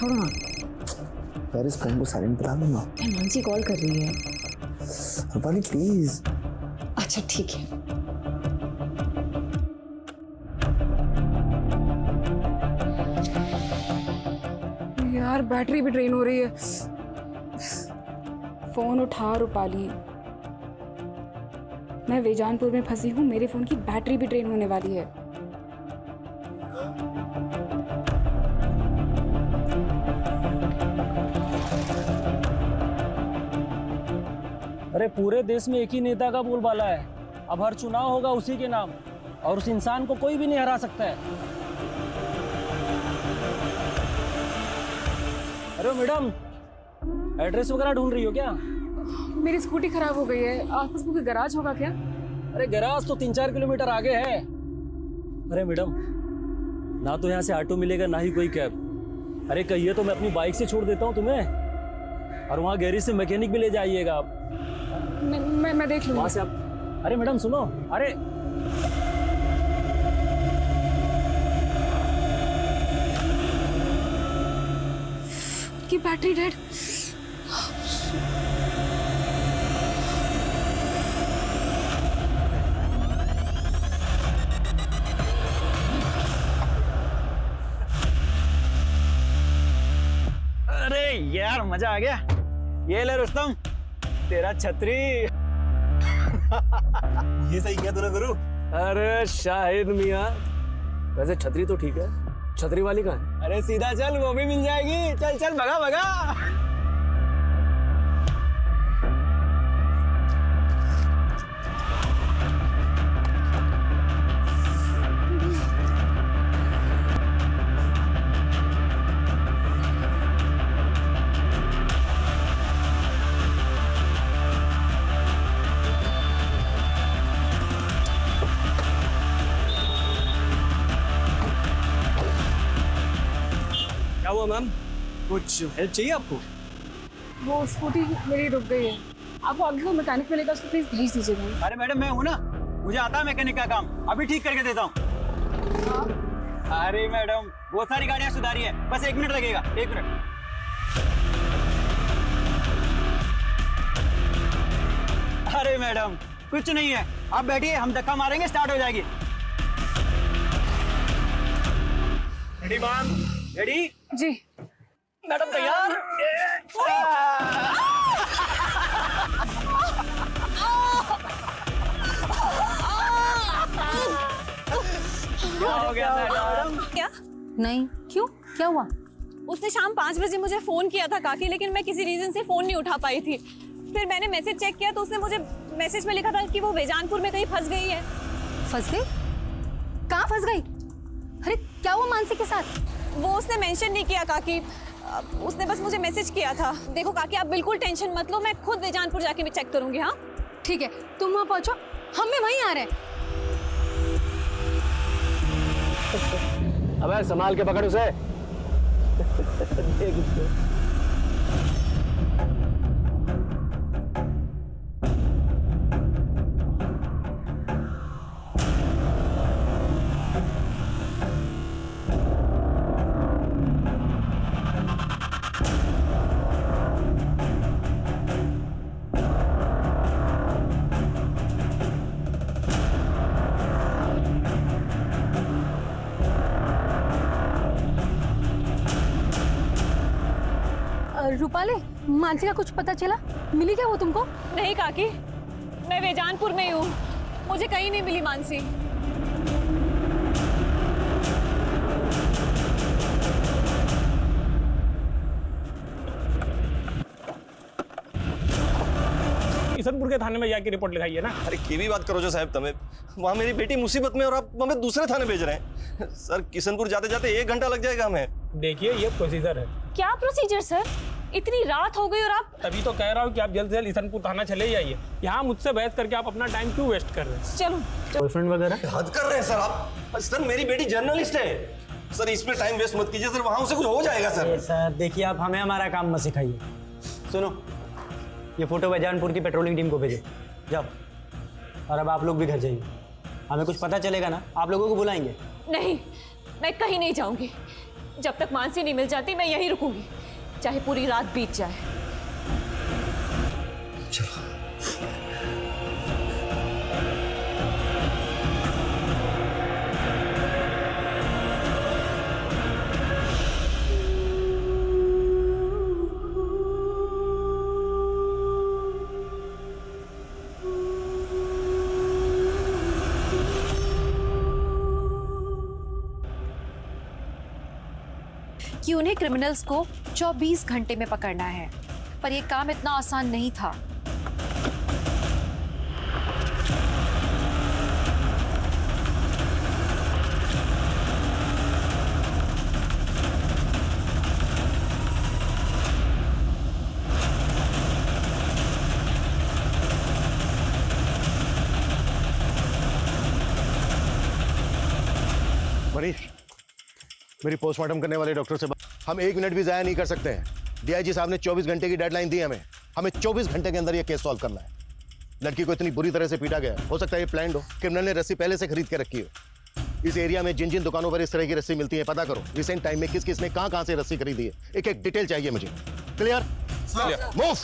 छोड़ो ना यार, इस फोन को साइलेंट बता दूंगा। मानसी कॉल कर रही है। रूपाली प्लीज। अच्छा ठीक है। यार बैटरी भी ड्रेन हो रही है। फोन उठा रूपाली, मैं वेजानपुर में फंसी हूँ, मेरे फोन की बैटरी भी ड्रेन होने वाली है। अरे पूरे देश में एक ही नेता का बोलबाला है, अब हर चुनाव होगा उसी के नाम, और उस इंसान को कोई भी नहीं हरा सकता है। अरे मैडम, एड्रेस वगैरह ढूंढ रही हो क्या? मेरी स्कूटी खराब हो गई है, आसपास कोई गैराज होगा क्या? अरे गैराज तो 3-4 किलोमीटर आगे है। अरे मैडम, ना तो यहाँ से ऑटो मिलेगा ना ही कोई कैब। अरे कहिए तो मैं अपनी बाइक से छोड़ देता हूँ तुम्हें, और वहाँ गैरेज से मैकेनिक भी ले जाइएगा आप। मैं देख लूँगा। वहाँ से आप। अरे मैडम सुनो, अरे की बैटरी डेड। अरे यार मजा आ गया। ये ले रुस्तम, तेरा छतरी। ये सही किया तूने गुरु। अरे शाहिद मियाँ, वैसे छतरी तो ठीक है, छतरी वाली कहाँ है? अरे सीधा चल, वो भी मिल जाएगी। चल चल, भगा भगा। क्या हुआ मैम, कुछ हेल्प चाहिए आपको? वो स्कूटी मेरी रुक गई है, आपको आगे को मैकेनिक मिलेगा, उसको प्लीज भेज दीजिएगा। अरे मैडम, मैं हूँ ना, मुझे आता है मैकेनिक का काम, अभी ठीक करके देता हूँ। अरे मैडम, बहुत सारी गाड़ियाँ सुधारी है, बस 1 मिनट लगेगा, 1 मिनट। अरे मैडम कुछ नहीं है, आप बैठिए, हम धक्का मारेंगे, स्टार्ट हो जाएगी। Ready ma'am? रेडी? जी मैडम तैयार? क्या हो गया मैडम? क्या? नहीं, क्यों? क्या हुआ? उसने शाम 5 बजे मुझे फोन किया था काकी, लेकिन मैं किसी रीजन से फोन नहीं उठा पाई थी। फिर मैंने मैसेज चेक किया तो उसने मुझे मैसेज में लिखा था कि वो वेजानपुर में कहीं फंस गई है। फंस गई? कहाँ फंस गई? अरे क्या हुआ मानसी के साथ? वो उसने मेंशन नहीं किया काकी, उसने बस मुझे मैसेज किया था। देखो काकी, आप बिल्कुल टेंशन मत लो, मैं खुद वेजानपुर जाके भी चेक करूंगी। हाँ ठीक है, तुम वहाँ पहुँचो, हम भी वहीं आ रहे हैं। अबे संभाल के पकड़ उसे। देख उसको। रूपाली, मानसी का कुछ पता चला? मिली क्या वो तुमको? नहीं काकी, मैं वेजानपुर में ही हूँ, मुझे कहीं नहीं मिली मानसी। किशनपुर के थाने में जाके रिपोर्ट लिखाई है ना। अरे केवी बात करो जो साहब, तमें वहाँ मेरी बेटी मुसीबत में और आप हमें दूसरे थाने भेज रहे हैं। सर किशनपुर जाते जाते 1 घंटा लग जाएगा हमें। देखिए ये प्रोसीजर है। क्या प्रोसीजर सर? इतनी रात हो गई और आप? तभी तो कह रहा हूँ कि आप जल्द से जल्द किशनपुर थाना चले जाइए। यहाँ मुझसे बहस करके आप अपना टाइम क्यों वेस्ट कर रहे हैं? चलो। बॉयफ्रेंड वगैरह? हद कर रहे हैं सर आप। सर मेरी बेटी जर्नलिस्ट है सर, इसमें टाइम वेस्ट मत कीजिए सर, वहाँ उसे कुछ हो जाएगा सर। सर देखिए, आप हमें हमारा काम मत सिखाइए। सुनो, ये फोटो वेजानपुर की पेट्रोलिंग टीम को भेजो, जाओ। और अब आप लोग भी घर जाइए, हमें कुछ पता चलेगा ना आप लोगों को बुलाएंगे। नहीं, मैं कहीं नहीं जाऊंगी। जब तक मानसी नहीं मिल जाती मैं यहीं रुकूंगी, चाहे पूरी रात बीत जाए। कि उन्हें क्रिमिनल्स को 24 घंटे में पकड़ना है, पर यह काम इतना आसान नहीं था। मनीष, मेरी पोस्टमार्टम करने वाले डॉक्टर से हम 1 मिनट भी जाया नहीं कर सकते हैं। डीआईजी साहब ने 24 घंटे की डेडलाइन दी हमें 24 घंटे के अंदर ये केस सॉल्व करना है। लड़की को इतनी बुरी तरह से पीटा गया, हो सकता है ये प्लान्ड हो, क्रिमिनल ने रस्सी पहले से खरीद के रखी हो। इस एरिया में जिन जिन दुकानों पर इस तरह की रस्सी मिलती है पता करो, रिसेंट टाइम में किस किस ने कहां से रस्सी खरीदी है, एक एक डिटेल चाहिए मुझे। क्लियर? मूव।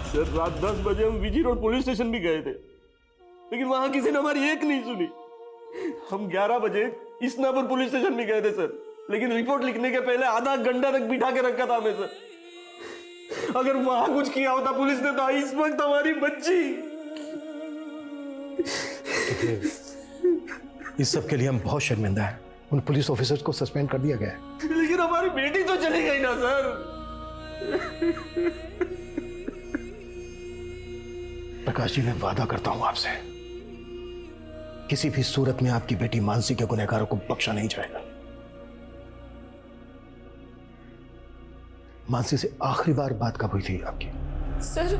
सर रात 10 बजे हम विजी रोड पुलिस स्टेशन भी गए थे, लेकिन वहां किसी ने हमारी एक नहीं सुनी। हम 11 बजे इसनापुर पुलिस स्टेशन भी गए थे सर, लेकिन रिपोर्ट लिखने के पहले आधा घंटा तक बिठा के रखा था हमें सर। अगर वहां कुछ किया होता पुलिस ने तो इस वक्त हमारी बच्ची। इस सब के लिए हम बहुत शर्मिंदा हैं। उन पुलिस ऑफिसर्स को सस्पेंड कर दिया गया है। लेकिन हमारी बेटी तो चली गई ना सर। प्रकाश जी, मैं वादा करता हूं आपसे, किसी भी सूरत में आपकी बेटी मानसी के गुनहगारों को बख्शा नहीं जाएगा। मानसी से आखिरी बार बात कब हुई थी आपकी? सर,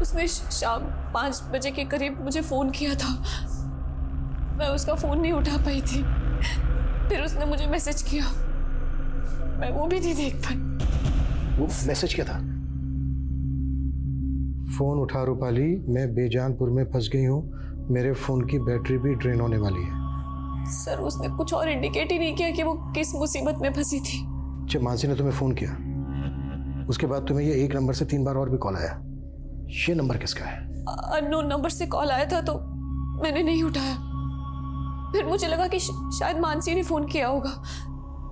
उसने शाम 5 बजे के करीब मुझे फोन किया था, मैं उसका फोन नहीं उठा पाई थी। फिर उसने मुझे मैसेज किया, मैं वो भी नहीं देख पाई। वो मैसेज क्या था? फोन उठा रूपाली, मैं बेजानपुर में फंस गई हूँ, मेरे फोन की बैटरी भी ड्रेन होने वाली है। सर, उसने कुछ और इंडिकेट ही नहीं किया कि वो किस मुसीबत में फंसी थी। जब मानसी ने तुम्हें फोन किया, उसके बाद तुम्हें ये 1 नंबर से 3 बार और भी कॉल आया, ये नंबर किसका है? अननोन नंबर से कॉल आया था तो मैंने नहीं उठाया। फिर मुझे लगा कि शायद मानसी ने फोन किया होगा,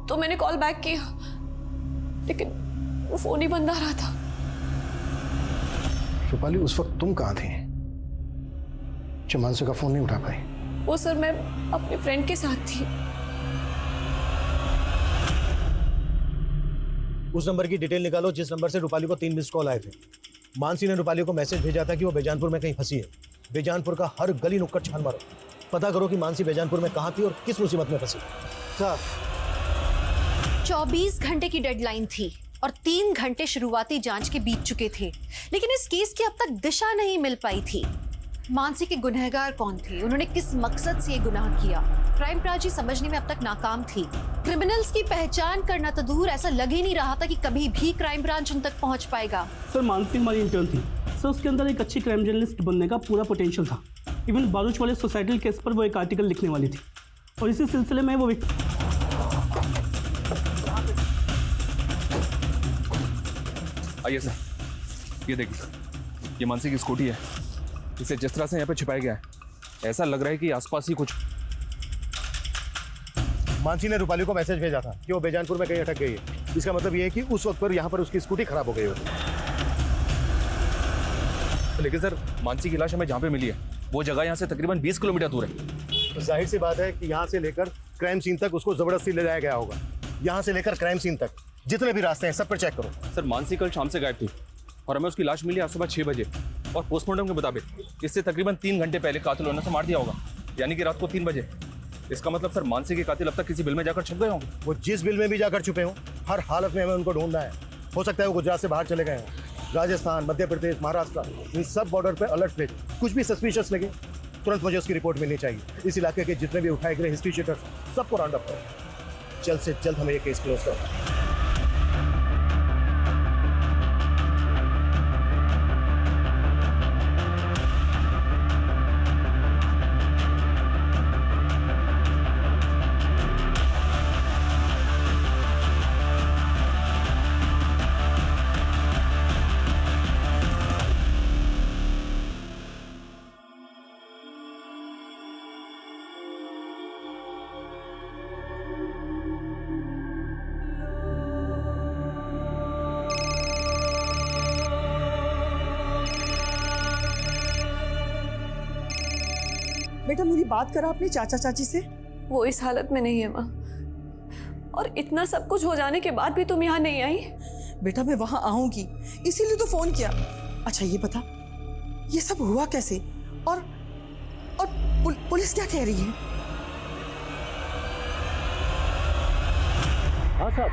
तो मैंने कॉल बैक किया, लेकिन वो फोन ही बंद आ रहा था। रूपाली, उस वक्त तुम कहाँ थी जब मानसी का फोन नहीं उठा पाई? वो सर, मैं अपने फ्रेंड के साथ थी। उस नंबर की डिटेल निकालो जिस नंबर से रूपाली को 3 मिस्ड कॉल आए थे। मानसी ने रूपाली को मैसेज भेजा था कि वो बेजानपुर में कहीं फंसी है। बेजानपुर का हर गली नुक्कड़ छान मारो, पता करो कि मानसी बेजानपुर में कहाँ थी और किस मुसीबत में फंसी। सर, 24 घंटे की डेडलाइन थी और 3 घंटे शुरुआती जांच के बीत चुके थे, लेकिन इस केस की अब तक दिशा नहीं मिल पाई थी। मानसी के गुनहगार कौन थे, उन्होंने किस मकसद से ये गुनाह किया, क्राइम ब्रांच समझने में अब तक नाकाम थी। क्रिमिनल्स की पहचान करना तो दूर, ऐसा लग ही नहीं रहा था कि कभी भी क्राइम ब्रांच उन तक पहुंच पाएगा। सर, मानसी हमारी इंटर्न थी सर, उसके अंदर एक अच्छी क्राइम जर्नलिस्ट बनने का पूरा पोटेंशियल था। इवन बारूच वाले सोसाइटल केस पर वो एक आर्टिकल लिखने वाली थी, और इसी सिलसिले में वो आइए सर, ये देखिए सर, ये मानसी की स्कूटी है। इसे जिस तरह से यहाँ पे छिपाया गया है, ऐसा लग रहा है कि आसपास ही कुछ। मानसी ने रूपाली को मैसेज भेजा था कि वो बेजानपुर में कहीं अटक गई है। इसका मतलब ये है कि उस वक्त पर यहाँ पर उसकी स्कूटी खराब हो गई होगी। लेकिन सर, मानसी की लाश हमें जहाँ पे मिली है वो जगह यहाँ से तकरीबन 20 किलोमीटर दूर है। तो जाहिर सी बात है कि यहाँ से लेकर क्राइम सीन तक उसको जबरदस्ती ले जाया गया होगा। यहाँ से लेकर क्राइम सीन तक जितने भी रास्ते हैं सब पर चेक करो। सर, मानसी कल शाम से गायब थी और हमें उसकी लाश मिली आज सुबह 6 बजे, और पोस्टमार्टम के मुताबिक इससे तकरीबन 3 घंटे पहले कातिल ने उसे मार दिया होगा, यानी कि रात को 3 बजे। इसका मतलब सर, मानसी के कातिल अब तक किसी बिल में जाकर छुप गए होंगे। वो जिस बिल में भी जाकर छुपे हों, हर हालत में हमें उनको ढूंढना है। हो सकता है वो गुजरात से बाहर चले गए हों, राजस्थान, मध्य प्रदेश, महाराष्ट्र, इन सब बॉर्डर पर अलर्ट भेज। कुछ भी सस्पिशियस लगे तुरंत मुझे उसकी रिपोर्ट मिलनी चाहिए। इस इलाके के जितने भी उठाए गए हिस्ट्री शीटर्स सबको राउंड अप करो। जल्द से जल्द हमें ये केस क्लोज करो। बेटा मेरी बात करा अपने चाचा चाची से। वो इस हालत में नहीं है माँ, और इतना सब कुछ हो जाने के बाद भी तुम यहाँ नहीं आई। बेटा मैं वहां आऊंगी इसीलिए तो फोन किया। अच्छा ये बता ये सब हुआ कैसे, और पुलिस क्या कह रही है? हाँ साहब,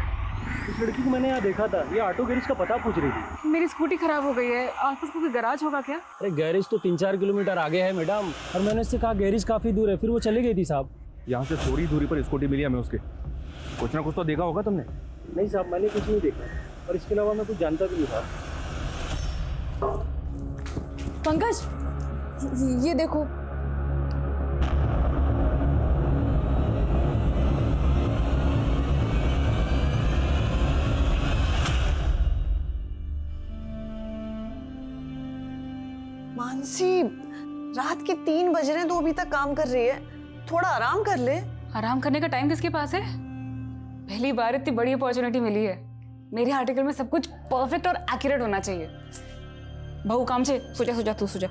इस लड़की को मैंने यहाँ देखा था, ये ऑटो गैरेज का पता पूछ रही थी। मेरी स्कूटी खराब हो गई है, आसपास कोई गैराज होगा क्या? अरे गैरेज तो 3-4 किलोमीटर आगे है मैडम, और मैंने उससे कहा गैरेज काफी दूर है, फिर वो चली गई थी साहब। यहाँ से थोड़ी दूरी पर स्कूटी मिली हमें उसके। कुछ ना कुछ तो देखा होगा तुमने? नहीं साहब, मैंने कुछ नहीं देखा, और इसके अलावा मैं कुछ जानता भी नहीं था। पंकज ये देखो, मानसी रात के 3 बज रहे हैं तो अभी तक काम कर रही है, थोड़ा आराम कर ले। आराम करने का टाइम किसके पास है? पहली बार इतनी बड़ी अपॉर्चुनिटी मिली है। मेरे आर्टिकल में सब कुछ परफेक्ट और एक्यूरेट होना चाहिए। बहू काम से सुजा तू सुजा।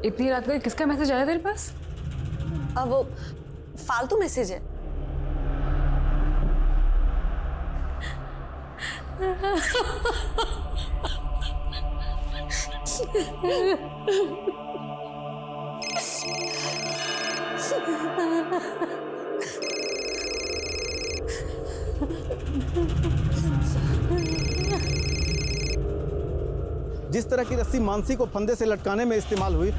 इतनी रात को किसका मैसेज आया तेरे पास? अब वो फालतू मैसेज है। जिस तरह की रस्सी मानसी को फंदे से लटकाने में इस्तेमाल हुई,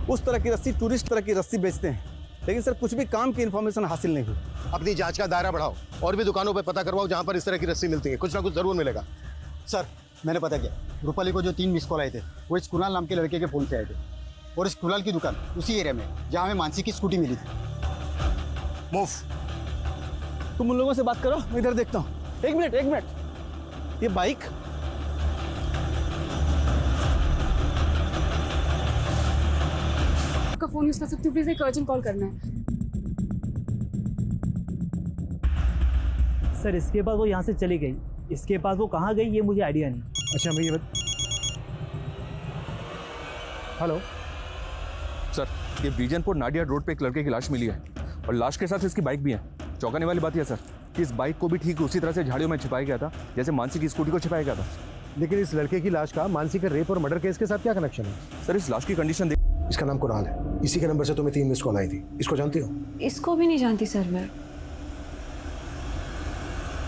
उस तरह की रस्सी टूरिस्ट तरह की रस्सी बेचते हैं, लेकिन सर कुछ भी काम की इन्फॉर्मेशन हासिल नहीं हुई। अपनी जांच का दायरा बढ़ाओ और भी दुकानों पे पता करवाओ जहां पर इस तरह की रस्सी मिलती है, कुछ ना कुछ जरूर मिलेगा। सर मैंने पता किया, रूपाली को जो 3 मिस कॉल आए थे वो इस कुणाल नाम के लड़के के फ़ोन से आए थे, और इस कुणाल की दुकान उसी एरिया में जहाँ हमें मानसी की स्कूटी मिली थी। मूव। तुम उन लोगों से बात करो, मैं इधर देखता हूँ। एक मिनट, ये बाइक आपका फोन यूज कर सकती हूँ प्लीज? एक अर्जेंट कॉल करना है। सर इसके बाद वो यहाँ से चली गई, इसके बाद वो कहाँ गई ये मुझे आइडिया नहीं। अच्छा मैं ये हेलो सर, ये बीजनपुर नाडिया रोड पे एक लड़के की लाश मिली है, और लाश के साथ इसकी बाइक भी है। चौंकाने वाली बात यह सर कि इस बाइक को भी ठीक उसी तरह से झाड़ियों में छिपाया गया था जैसे मानसी की स्कूटी को छिपाया गया था। लेकिन इस लड़के की लाश का मानसी के रेप और मर्डर केस के साथ क्या कनेक्शन है? सर इस लाश की कंडीशन देख। इसका नाम कुणाल है, इसी के नंबर से तुम्हें 3 मिस कॉल आई थी। इसको जानती हो? इसको भी नहीं जानती सर मैं।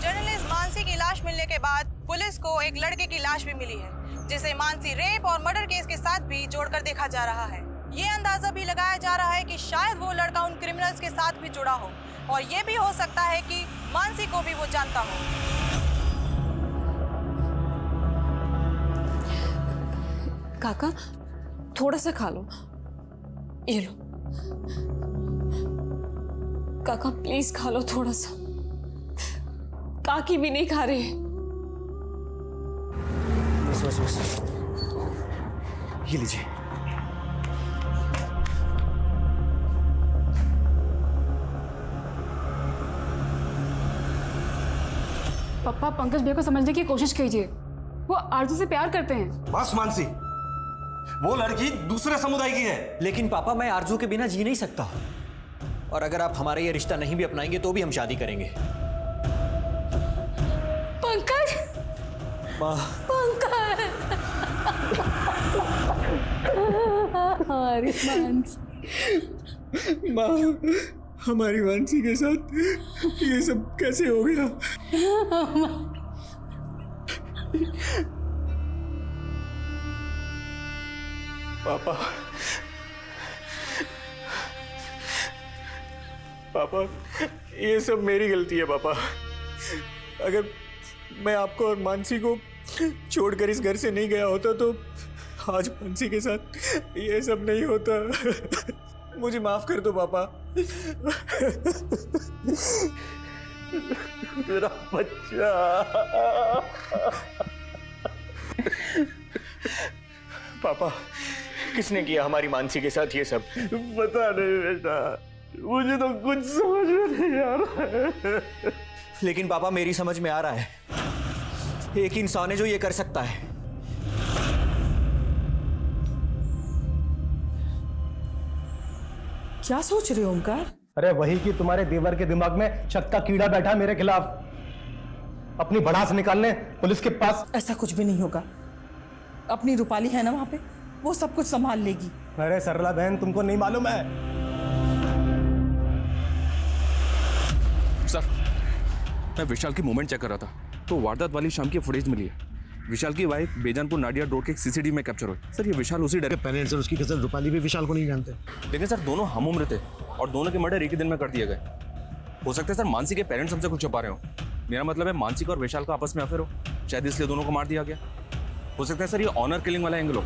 जर्नलिस्ट मानसी की लाश मिलने के बाद पुलिस को एक लड़के की लाश भी मिली है, जिसे मानसी रेप और मर्डर केस के साथ भी जोड़कर देखा जा रहा है। ये अंदाजा भी लगाया जा रहा है कि शायद वो लड़का उन क्रिमिनल्स के साथ भी जुड़ा हो, और ये भी हो सकता है कि मानसी को भी वो जानता हो। काका थोड़ा सा खा लो, ये लो काका प्लीज खा लो थोड़ा सा। काकी भी नहीं खा रहे। बस ये लीजिए। पापा पंकज भैया को समझने की कोशिश कीजिए, वो आरजू से प्यार करते हैं। बस मानसी, वो लड़की दूसरे समुदाय की है। लेकिन पापा मैं आरजू के बिना जी नहीं सकता, और अगर आप हमारा ये रिश्ता नहीं भी अपनाएंगे तो भी हम शादी करेंगे। पंकज, पंकज, हमारी हमारी मानसी के साथ ये सब कैसे हो गया? पापा ये सब मेरी गलती है पापा। अगर मैं आपको और मानसी को छोड़कर इस घर से नहीं गया होता तो आज मानसी के साथ ये सब नहीं होता। मुझे माफ कर दो पापा। मेरा बच्चा। पापा किसने किया हमारी मानसी के साथ ये सब? पता नहीं बेटा, मुझे तो कुछ समझ में नहीं आ रहा है। लेकिन पापा मेरी समझ में आ रहा है, एक इंसान है जो ये कर सकता है। क्या सोच रहे हो ओमकार? अरे वही कि तुम्हारे देवर के दिमाग में शक का कीड़ा बैठा है मेरे खिलाफ, अपनी भड़ास निकालने पुलिस के पास। ऐसा कुछ भी नहीं होगा, अपनी रूपाली है ना वहां पे, वो सब कुछ संभाल लेगी। अरे सरला बहन, तुमको नहीं मालूम है। सर, मैं विशाल की मूवमेंट चेक कर रहा था तो वारदात वाली शाम की फुटेज मिली है। विशाल की वाइफ बेजानपुर नाडिया रोड के सीसीटीवी में कैप्चर हुई। सर ये विशाल उसी डर पेरेंट्स और उसकी कजन रूपाली भी विशाल को नहीं जानते। लेकिन सर दोनों हम उम्र थे और दोनों के मर्डर एक ही दिन में कर दिए गए। हो सकता है सर मानसी के पेरेंट्स हमसे कुछ छुपा रहे हो। मेरा मतलब है मानसी का और विशाल का आपस में अफेयर हो, शायद इसलिए दोनों को मार दिया गया। हो सकता है सर ये ऑनर किलिंग वाला एंगल हो।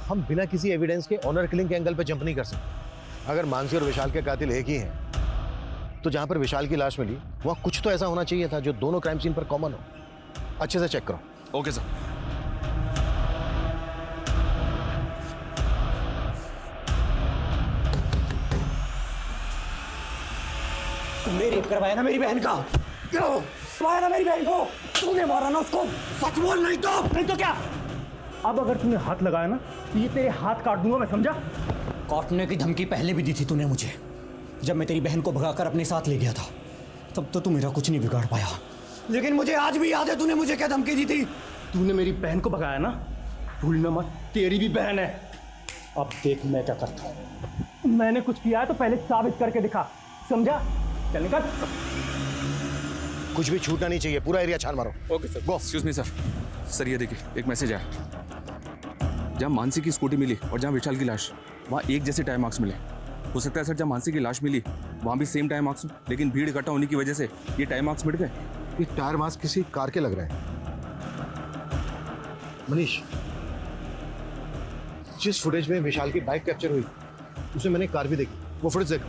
हम बिना किसी एविडेंस के ऑनर किलिंग के एंगल पे जंप नहीं कर सकते। अगर मानसी और विशाल के कातिल एक ही हैं, तो जहां पर विशाल की लाश मिली वहां कुछ तो ऐसा होना चाहिए था जो दोनों क्राइम सीन पर कॉमन हो। अच्छे से चेक करो। Okay sir. तुमने रेप करवाया ना मेरी बहन का? क्यों मारा ना मेरी बहन को? तूने मारा ना उसको? सच बोल, नहीं तो क्या? अब अगर तूने हाथ लगाया ना तो ये तेरे हाथ काट दूंगा मैं, समझा? काटने की धमकी पहले भी दी थी तूने मुझे, जब मैं तेरी बहन को भगाकर अपने साथ ले गया था। तब तो तू मेरा कुछ नहीं बिगाड़ पाया, लेकिन मुझे आज भी याद है तूने मुझे क्या धमकी दी थी। तूने मेरी बहन को भगाया ना, भूलना मत, तेरी भी बहन है। अब देख मैं क्या करता हूँ। मैंने कुछ किया है तो पहले साबित करके दिखा, समझा? चल निकल। कुछ भी छूटना नहीं चाहिए, पूरा एरिया छान मारो। Okay sir. Go. Excuse me sir. Sir ये देखिए एक मैसेज आया। जहाँ मानसी की स्कूटी मिली और जहाँ विशाल की लाश, वहाँ एक जैसे टाइम मार्क्स मिले। हो सकता है सर जहाँ मानसी की लाश मिली वहाँ भी सेम टाइम मार्क्स हो, लेकिन भीड़ इकट्ठा होने की वजह से ये टाइम मार्क्स मिट गए। ये टायर मार्क्स किसी कार के लग रहे हैं। मनीष, जिस फुटेज में विशाल की बाइक कैप्चर हुई उसमें मैंने कार भी देखी, वो फुटेज देख।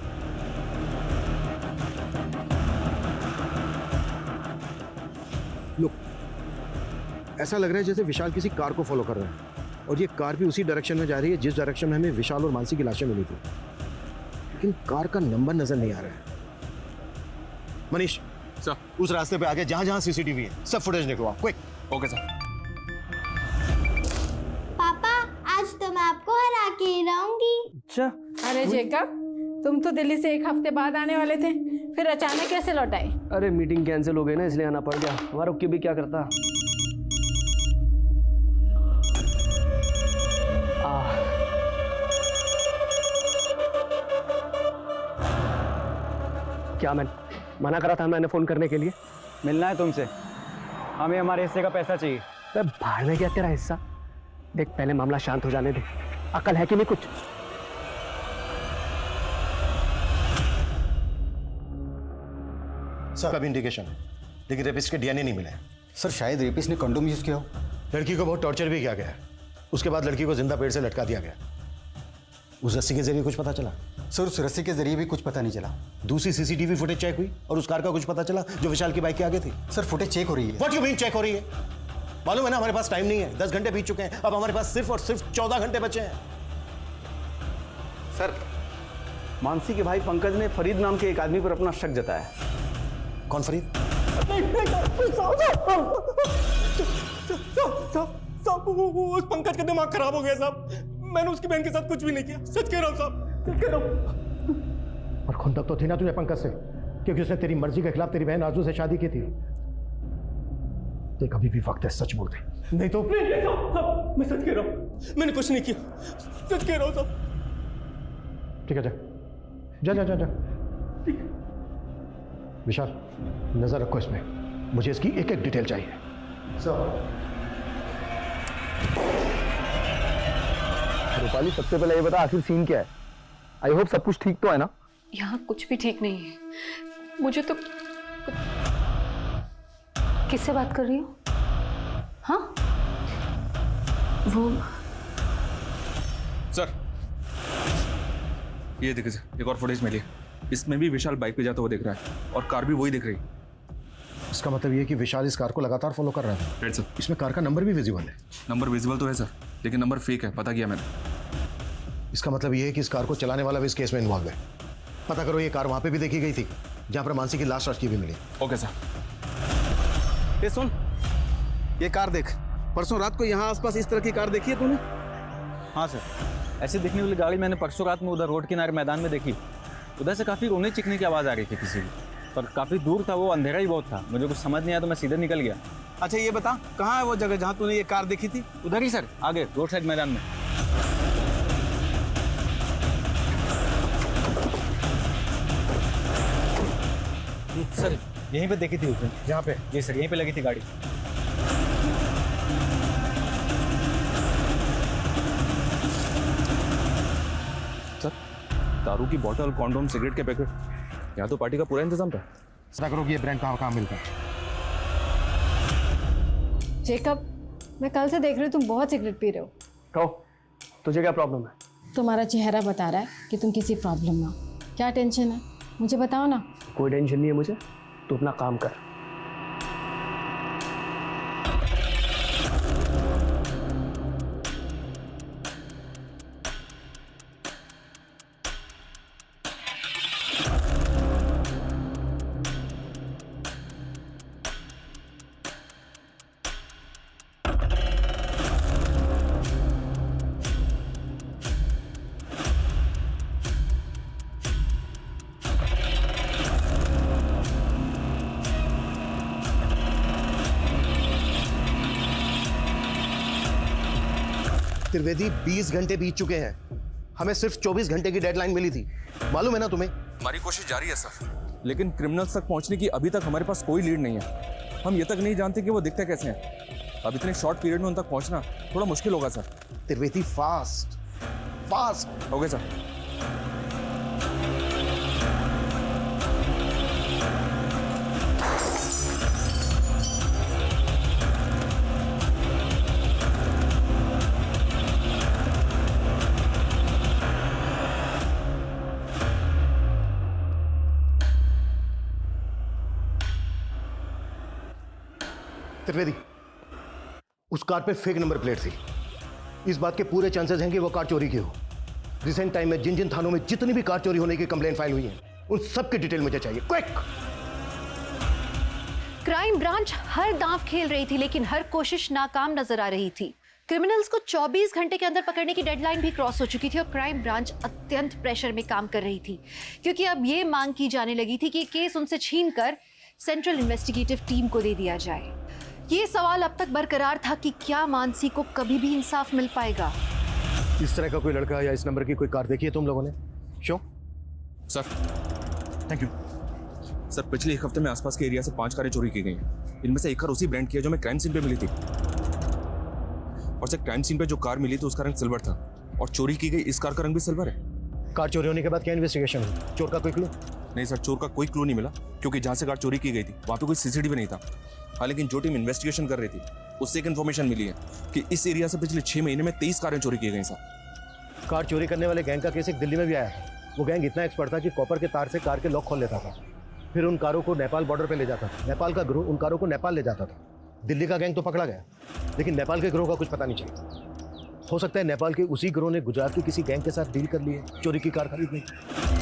लुक, ऐसा लग रहा है जैसे विशाल किसी कार को फॉलो कर रहे हैं और ये कार भी उसी डायरेक्शन में जा रही है जिस डायरेक्शन में हमें विशाल और मानसी की लाशें मिली थी, लेकिन कार का नंबर नजर नहीं आ रहा है। मनीष सर, उस रास्ते पे आगे जहां जहां सीसीटीवी है सब फुटेज निकलवाओ, क्विक। Okay sir. पापा आज तो मैं आपको हरा के ही रहूंगी। अच्छा। अरे जेकब, तुम तो दिल्ली से एक हफ्ते बाद आने वाले थे, फिर अचानक कैसे लौट आए? अरे मीटिंग कैंसिल हो गई ना, इसलिए आना पड़ गया। हमारा रुक के भी क्या करता। क्या मैं मना करा था मैंने फोन करने के लिए? मिलना है तुमसे, हमें हमारे हिस्से का पैसा चाहिए। बाहर में क्या तेरा हिस्सा? देख पहले मामला शांत हो जाने दे, अकल है कि नहीं कुछ? सर अब इंडिकेशन है, लेकिन रेपिस्ट के डीएनए नहीं मिले। सर शायद रेपिस्ट ने कंडोम यूज किया हो। लड़की को बहुत टॉर्चर भी किया गया, उसके बाद लड़की को जिंदा पेड़ से लटका दिया गया। उस रस्सी के जरिए कुछ पता चला? सर उस रस्सी के जरिए भी कुछ पता नहीं चला। दूसरी सीसीटीवी फुटेज चेक हुई और उस कार का कुछ पता चला जो विशाल की बाइक के आगे थी? सर फुटेज चेक हो रही है। व्हाट यू मीन चेक हो रही है? मालूम है ना हमारे पास टाइम नहीं है, 10 घंटे बीत चुके हैं, अब हमारे पास सिर्फ और सिर्फ 14 घंटे बचे हैं। सर मानसी के भाई पंकज ने फरीद नाम के एक आदमी पर अपना शक जताया। कौन फरीद? उस पंकज का दिमाग खराब हो गया साहब, मैंने उसकी बहन के साथ कुछ भी नहीं किया, सच कह रहा हूँ साहब, सच कह रहा हूँ। और खुंदक तो थी ना तुझे पंकज से, क्योंकि उसने तेरी मर्जी के खिलाफ तेरी बहन आरजू से शादी की थी। देख अभी भी वक्त है, सच बोल दे, नहीं तो साहब, मैं सच कह रहा हूँ, मैंने कुछ नहीं किया, सच कह रहा हूँ साहब। ठीक है, जा जा जा जा। विशाल नजर रखो इसमें, मुझे इसकी एक एक डिटेल चाहिए। रूपाली सबसे पहले ये बता आखिर सीन क्या है? आई होप सब कुछ ठीक तो है ना? यहाँ कुछ भी ठीक नहीं है। मुझे तो किससे बात कर रही हो? हाँ वो सर ये देखिए सर, एक और फुटेज मिली है। इसमें भी विशाल बाइक पे जाता हुआ दिख रहा है और कार भी वही दिख रही है। इसका मतलब ये कि विशाल इस कार को लगातार फॉलो कर रहा था। Right sir. इसमें कार का नंबर भी विजिबल है। नंबर विजिबल तो है सर, लेकिन नंबर फेक है, पता किया मैंने। इसका मतलब ये है कि इस कार को चलाने वाला भी इस केस में इन्वॉल्व है। पता करो ये कार वहां पे भी देखी गई थी जहां पर मानसी की लाश रखी हुई मिली। Okay sir. ये सुन, ये कार देख, परसों रात को यहाँ आसपास इस तरह की कार देखी है तूने? हाँ सर, ऐसे दिखने वाली गाड़ी मैंने परसों रात में उधर रोड किनारे मैदान में देखी। उधर से काफ़ी रोने चिकने की आवाज़ आ रही थी किसी की, पर काफ़ी दूर था वो, अंधेरा ही बहुत था, मुझे कुछ समझ नहीं आया तो मैं सीधे निकल गया। अच्छा ये बता, कहाँ है वो जगह जहाँ तूने ये कार देखी थी? उधर ही सर, आगे रोड साइड मैदान में। सर यहीं पे देखी थी उसने। यहाँ पे? जी सर, यहीं पे लगी थी गाड़ी। सर दारू की बोतल, कॉन्डोम, सिगरेट के पैकेट, यहाँ तो पार्टी का पूरा इंतजाम था। पता करो कि ये ब्रांड कहाँ मिलता है। जेकब, मैं कल से देख रही हूँ तुम बहुत सिगरेट पी रहे हो। कहो, तुझे क्या प्रॉब्लम है? तुम्हारा चेहरा बता रहा है कि तुम किसी प्रॉब्लम में हो। क्या टेंशन है, मुझे बताओ ना। कोई टेंशन नहीं है मुझे, तू अपना काम कर। त्रिवेदी 20 घंटे बीत चुके हैं, हमें सिर्फ 24 घंटे की डेडलाइन मिली थी, मालूम है ना तुम्हें? हमारी कोशिश जारी है सर, लेकिन क्रिमिनल्स तक पहुंचने की अभी तक हमारे पास कोई लीड नहीं है। हम ये तक नहीं जानते कि वो दिखते कैसे हैं। अब इतने शॉर्ट पीरियड में उन तक पहुंचना थोड़ा मुश्किल होगा sir. Trivedi fast fast. Okay sir. Trivedi, उस कार पे फेक नंबर प्लेट थी। इस बात के पूरे चांसेस हैं कि वो कार चोरी की हो। रिसेंट टाइम में जिन जिन थानों में जितनी भी कार चोरी होने की कंप्लेंट फाइल हुई है, उन सब की डिटेल मुझे चाहिए, क्विक। क्राइम ब्रांच हर दांव खेल रही थी, लेकिन हर कोशिश नाकाम नजर आ रही थी। क्रिमिनल्स को 24 घंटे के अंदर पकड़ने की डेडलाइन भी क्रॉस हो चुकी थी और क्राइम ब्रांच अत्यंत प्रेशर में काम कर रही थी, क्योंकि अब ये मांग की जाने लगी थी कि केस उनसे छीनकर सेंट्रल इन्वेस्टिगेटिव टीम को दे दिया जाए। ये सवाल अब तक बरकरार था कि क्या मानसी को कभी भी इंसाफ मिल पाएगा। इस तरह का कोई लड़का या इस नंबर की कोई कार देखी है तुम लोगों ने? Show sir, thank you sir. पिछले एक हफ्ते में आसपास के एरिया से 5 कारें चोरी की गई हैं। इनमें से एक कार उसी ब्रांड की है जो मैं क्राइम सीन पे मिली थी, और सर क्राइम सीन पे जो कार मिली थी उसका रंग सिल्वर था, और चोरी की गई इस कार का रंग भी सिल्वर है। कार चोरी होने के बाद क्या इन्वेस्टिगेशन हुई? चोर का कोई क्लू? नहीं सर, चोर का कोई क्लू नहीं मिला, क्योंकि जहाँ से कार चोरी की गई थी वहाँ पे कोई सीसीटीवी नहीं था। हाँ, लेकिन जो टीम इन्वेस्टिगेशन कर रही थी उससे एक इन्फॉर्मेशन मिली है कि इस एरिया से पिछले 6 महीने में 23 कारें चोरी की गई सर। कार चोरी करने वाले गैंग का केस एक दिल्ली में भी आया है। वो गैंग इतना एक्सपर्ट था कि कॉपर के तार से कार के लॉक खोल लेता था, फिर उन कारों को नेपाल बॉर्डर पे ले जाता था। नेपाल का गिरोह उन कारों को नेपाल ले जाता था। दिल्ली का गैंग तो पकड़ा गया, लेकिन नेपाल के गिरोह का कुछ पता नहीं चला। हो सकता है नेपाल के उसी गिरोह ने गुजरात के किसी गैंग के साथ डील कर ली है चोरी की कार खरीदने की।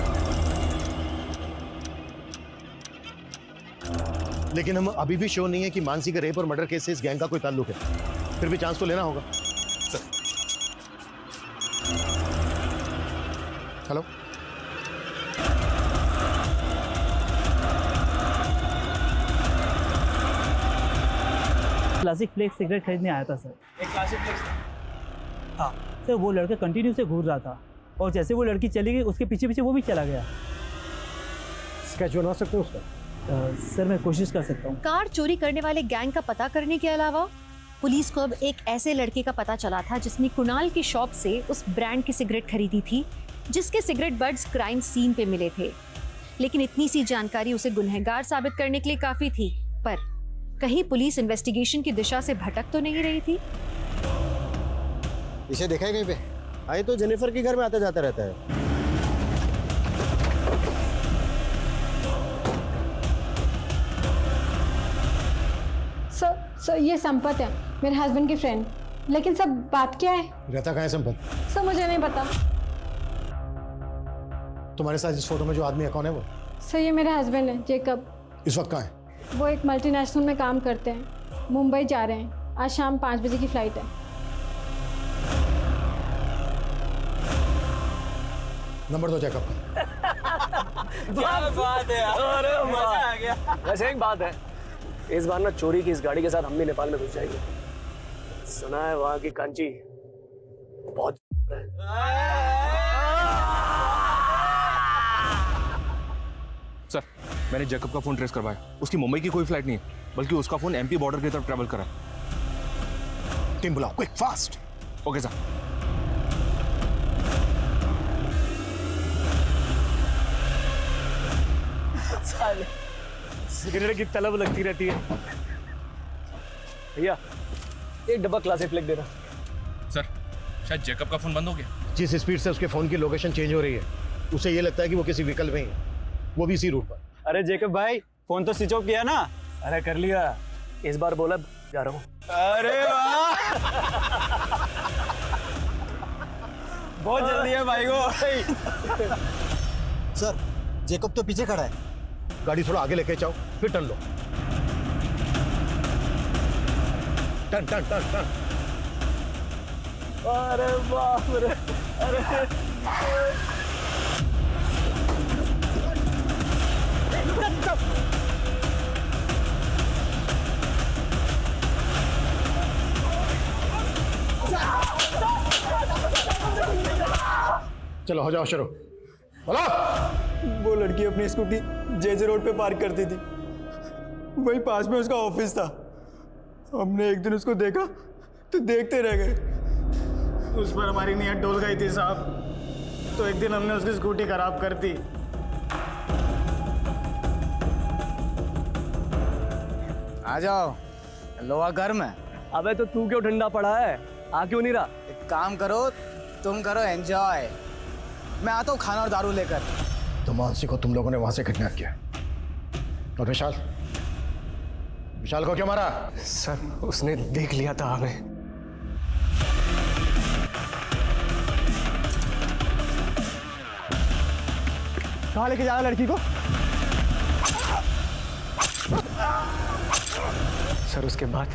लेकिन हम अभी भी श्योर नहीं है कि मानसी के रेप और मर्डर केस से इस गैंग का कोई ताल्लुक है। फिर भी चांस तो लेना होगा। हेलो, क्लासिक फ्लेक्स सिगरेट खरीदने आया था सर। एक क्लासिक फ्लेक्स? हाँ सर, वो लड़का कंटिन्यू से घूर रहा था और जैसे वो लड़की चली गई उसके पीछे पीछे वो भी चला गया। स्केच बना सकते हो उसका? सर मैं कोशिश कर सकता हूँ। कार चोरी करने वाले गैंग का पता करने के अलावा पुलिस को अब एक ऐसे लड़के का पता चला था जिसने कुणाल की शॉप से उस ब्रांड की सिगरेट खरीदी थी जिसके सिगरेट बड्स क्राइम सीन पे मिले थे। लेकिन इतनी सी जानकारी उसे गुनहगार साबित करने के लिए काफी थी, पर कहीं पुलिस इन्वेस्टिगेशन की दिशा से भटक तो नहीं रही थी। इसे देखा है कहीं पे? आए तो जेनिफर के घर में आता जाता रहता है। सर ये संपत है, मेरे हस्बैंड की फ्रेंड। लेकिन सब बात क्या है? रहता कहाँ है संपत? सर मुझे नहीं पता। तुम्हारे साथ इस फोटो में जो आदमी है कौन है वो? सर ये मेरे हस्बैंड है, जेकब। इस वक्त कहाँ है? वो एक मल्टीनेशनल में काम करते हैं, मुंबई जा रहे हैं। आज शाम 5 बजे की फ्लाइट है। नंबर दो जैकब। क्या बात है यार, अरे मजा आ गया। वैसे एक बात है, इस बार ना चोरी की इस गाड़ी के साथ हम भी नेपाल में घुस जाएंगे। सुना है वहां की कांची बहुत है। सर मैंने जैकब का फोन ट्रेस करवाया, उसकी मुंबई की कोई फ्लाइट नहीं है, बल्कि उसका फोन एमपी बॉर्डर की तरफ ट्रैवल कर रहा है। टीम बुलाओ, quick fast. Okay sir. Cigarette की तलब लगती रहती है। भैया एक डब्बा क्लासिक फ्लेक देना। सर शायद जैकब का फोन बंद हो गया। जिस स्पीड से उसके फोन की लोकेशन चेंज हो रही है, उसे ये लगता है कि वो किसी व्हीकल में ही है, वो भी इसी रूट पर। अरे जैकब भाई फोन तो स्विच ऑफ किया ना? अरे कर लिया, इस बार बोला जा रहा हूँ। अरे वाह बहुत जल्दी है भाई को। सर जेकब तो पीछे खड़ा है। गाड़ी थोड़ा आगे लेके जाओ, फिर टर्न लो। Turn turn turn turn. अरे बाप रे, अरे चलो हो जाओ शुरू। बोलो। वो लड़की अपनी स्कूटी जेजे रोड पे पार्क करती थी, वही पास में उसका ऑफिस था। हमने एक दिन उसको देखा तो देखते रह गए। उस पर हमारी नीयत डोल गई थी साहब, तो एक दिन हमने उसकी स्कूटी खराब कर दी। आ जाओ, लोहा गर्म है। अबे तो तू क्यों ठंडा पड़ा है, आ क्यों नहीं रहा? एक काम करो, तुम करो एंजॉय, मैं आता हूँ खाना और दारू लेकर। तो मानसी को तुम लोगों ने वहां से किडनैप किया, और विशाल को क्यों मारा? सर उसने देख लिया था हमें। कहाँ लेके जा रहा लड़की को? सर उसके बाद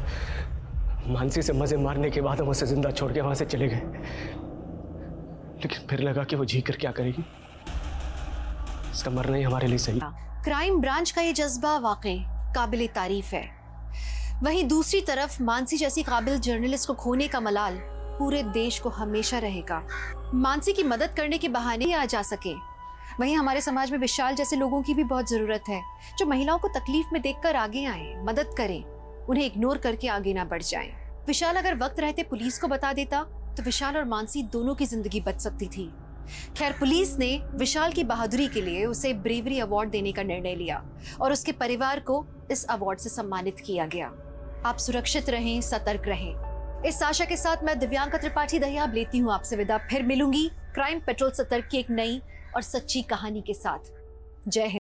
मानसी से मजे मारने के बाद हम उसे जिंदा छोड़ के वहां से चले गए, लेकिन फिर लगा कि वो जी कर क्या करेगी, इसका मरना ही हमारे लिए सही। क्राइम ब्रांच का ये जज्बा वाकई काबिल तारीफ है। वहीं दूसरी तरफ मानसी जैसी काबिल जर्नलिस्ट को खोने का मलाल पूरे देश को हमेशा रहेगा। मानसी की मदद करने के बहाने आ जा सके। वहीं हमारे समाज में विशाल जैसे लोगों की भी बहुत जरूरत है, जो महिलाओं को तकलीफ में देखकर आगे आए, मदद करें, उन्हें इग्नोर करके आगे ना बढ़ जाएं। विशाल अगर वक्त रहते पुलिस को बता देता तो विशाल और मानसी दोनों की जिंदगी बच सकती थी। खैर पुलिस ने विशाल की बहादुरी के लिए उसे ब्रेवरी अवार्ड देने का निर्णय लिया और उसके परिवार को इस अवार्ड से सम्मानित किया गया। आप सुरक्षित रहें, सतर्क रहें। इस आशा के साथ मैं दिव्यांका त्रिपाठी दहियाब लेती हूँ आपसे विदा। फिर मिलूंगी क्राइम पेट्रोल सतर्क की एक नई और सच्ची कहानी के साथ। जय हिंद।